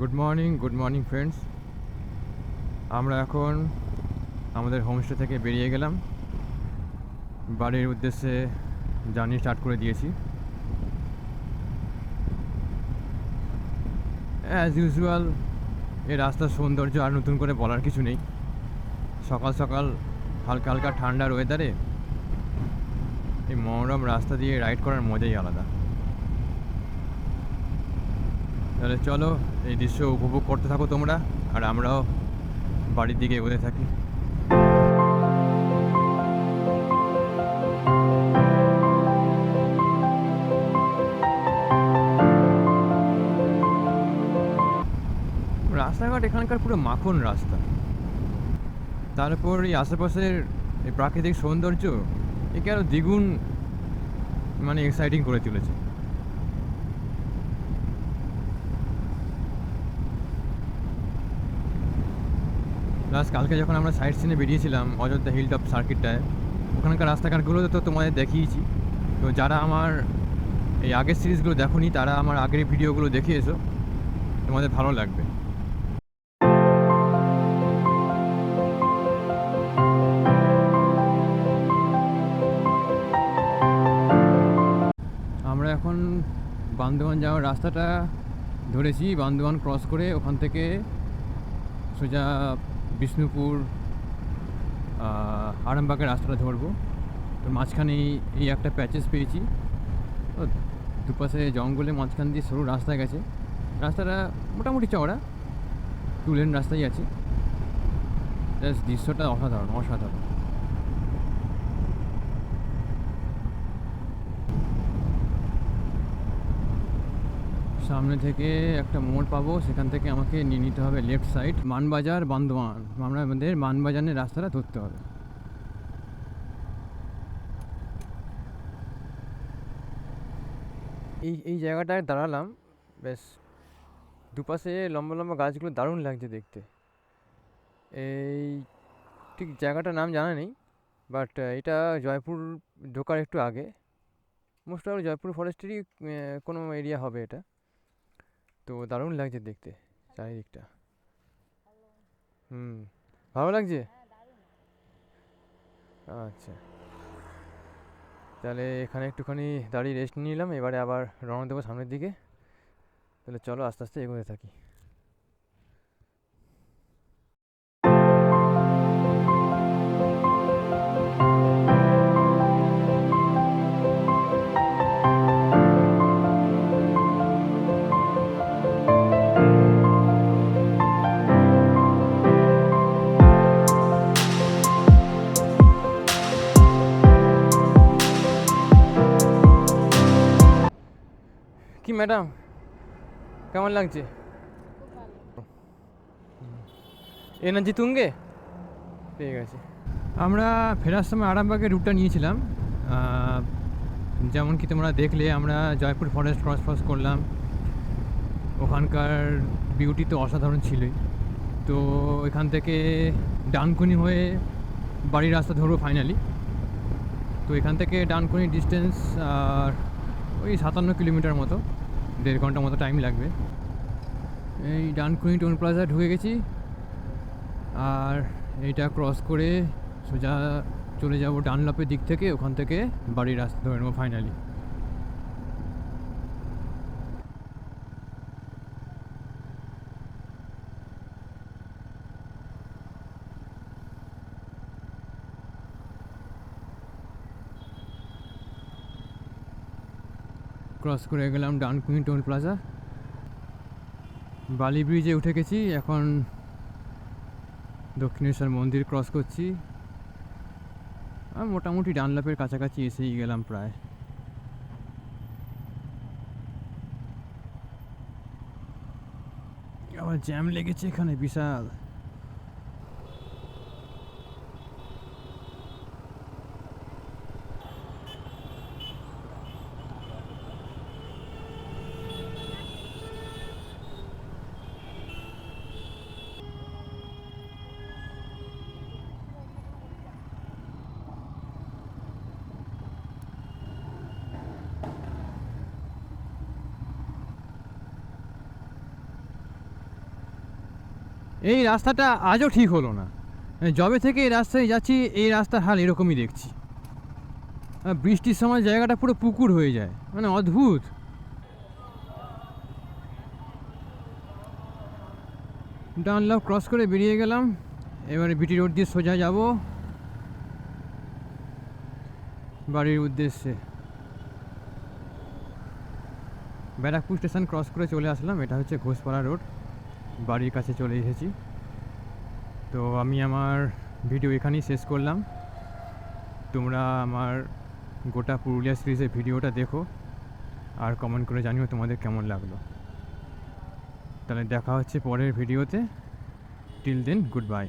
Good morning friends. আমরা এখন আমাদের হোমস্টে থেকে বেরিয়ে গেলাম, বাড়ির উদ্দেশ্যে জার্নি স্টার্ট করে দিয়েছি। অ্যাজ ইউজুয়াল এই রাস্তার সৌন্দর্য আর নতুন করে বলার কিছু নেই। সকাল সকাল হালকা হালকা ঠান্ডার ওয়েদারে এই মনোরম রাস্তা দিয়ে রাইড করার মজাই আলাদা। তাহলে চলো এই দৃশ্য উপভোগ করতে থাকো তোমরা, আর আমরাও বাড়ির দিকে এগোতে থাকি। রাস্তাঘাট এখানকার পুরো মাখন রাস্তা, তারপর এই আশেপাশের এই প্রাকৃতিক সৌন্দর্য একে আরও দ্বিগুণ এক্সাইটিং করে তুলেছে। লাস্ট কালকে যখন আমরা সাইড সিনে বেরিয়েছিলাম অযোধ্যা হিল টপ সার্কিটটায়, ওখানকার রাস্তাঘাটগুলো তো তোমাদের দেখিয়েছি। তো যারা আমার এই আগের সিরিজগুলো দেখোনি তারা আমার আগের ভিডিওগুলো দেখে এসো, তোমাদের ভালো লাগবে। আমরা এখন বান্দোয়ান যাওয়ার রাস্তাটা ধরেছি। বান্দোয়ান ক্রস করে ওখান থেকে সোজা বিষ্ণুপুর আরামবাগের রাস্তাটা ধরবো। তো মাঝখানে এই একটা প্যাচেস পেয়েছি, তো দুপাশে জঙ্গলের মাঝখান দিয়ে সরু রাস্তা গেছে। রাস্তাটা মোটামুটি চওড়া, 2 লেন রাস্তাই আছে। জাস্ট দৃশ্যটা অসাধারণ অসাধারণ। সামনে থেকে একটা মোড় পাবো, সেখান থেকে আমাকে নিয়ে নিতে হবে লেফট সাইড, মানবাজার বান্দোয়ান। আমাদের মানবাজারের রাস্তাটা ধরতে হবে। এই জায়গাটায় দাঁড়ালাম, বেশ দুপাশে লম্বা লম্বা গাছগুলো দারুণ লাগছে দেখতে। এই ঠিক জায়গাটার নাম জানা নেই, বাট এটা জয়পুর ঢোকার একটু আগে, মোস্ট অফ জয়পুর ফরেস্টেরই কোনো এরিয়া হবে এটা। তো দারুণ লাগছে দেখতে চারিদিকটা। ভালো লাগছে। আচ্ছা, তাহলে এখানে একটুখানি দাঁড়িয়ে রেস্ট নিলাম, এবারে আবার রওনা দেবো সামনের দিকে। তাহলে চলো আস্তে আস্তে এগোতে থাকি। কি ম্যাডাম, কেমন লাগছে? এনার্জি তুঙ্গে। ঠিক আছে, আমরা ফেরার সময় আরামবাগের রুটটা নিয়েছিলাম। যেমন কি তোমরা দেখলে, আমরা জয়পুর ফরেস্ট ক্রস করলাম। ওখানকার বিউটি তো অসাধারণ ছিলই। তো এখান থেকে ডানকুনি হয়ে বাড়ির রাস্তা ধরবো ফাইনালি। তো এখান থেকে ডানকুনি ডিস্টেন্স আর ওই 57 কিলোমিটার মতো, 1.5 ঘন্টা মতো টাইম লাগবে। এই ডানকুনি টোল প্লাজা ঢুকে গেছি, আর এইটা ক্রস করে সোজা চলে যাব ডানলপের দিক থেকে। ওখান থেকে বাড়ির রাস্তা ধরে নেবো ফাইনালি। ক্রস করে গেলাম ডানকুনি টোল প্লাজা, বালি ব্রিজে উঠে গেছি। এখন দক্ষিণেশ্বর মন্দির ক্রস করছি, আর মোটামুটি ডানলপের কাছাকাছি এসেই গেলাম প্রায়। আবার জ্যাম লেগেছে এখানে বিশাল। এই রাস্তাটা আজও ঠিক হলো না। যবে থেকে এই রাস্তায় যাচ্ছি এই রাস্তার হাল এরকমই দেখছি। বৃষ্টির সময় জায়গাটা পুরো পুকুর হয়ে যায়, মানে অদ্ভুত। ডানলপ ক্রস করে বেরিয়ে গেলাম। এবারে বিটি রোড দিয়ে সোজা যাব বাড়ির উদ্দেশ্যে। ব্যারাকপুর স্টেশন ক্রস করে চলে আসলাম। এটা হচ্ছে ঘোষপাড়া রোড, বাড়ির কাছে চলে এসেছি। তো আমি আমার ভিডিও এখানেই শেষ করলাম। তোমরা আমার গোটা পুরুলিয়া সিরিজের ভিডিওটা দেখো আর কমেন্ট করে জানিও তোমাদের কেমন লাগলো। তাহলে দেখা হচ্ছে পরের ভিডিওতে। Till then, good by.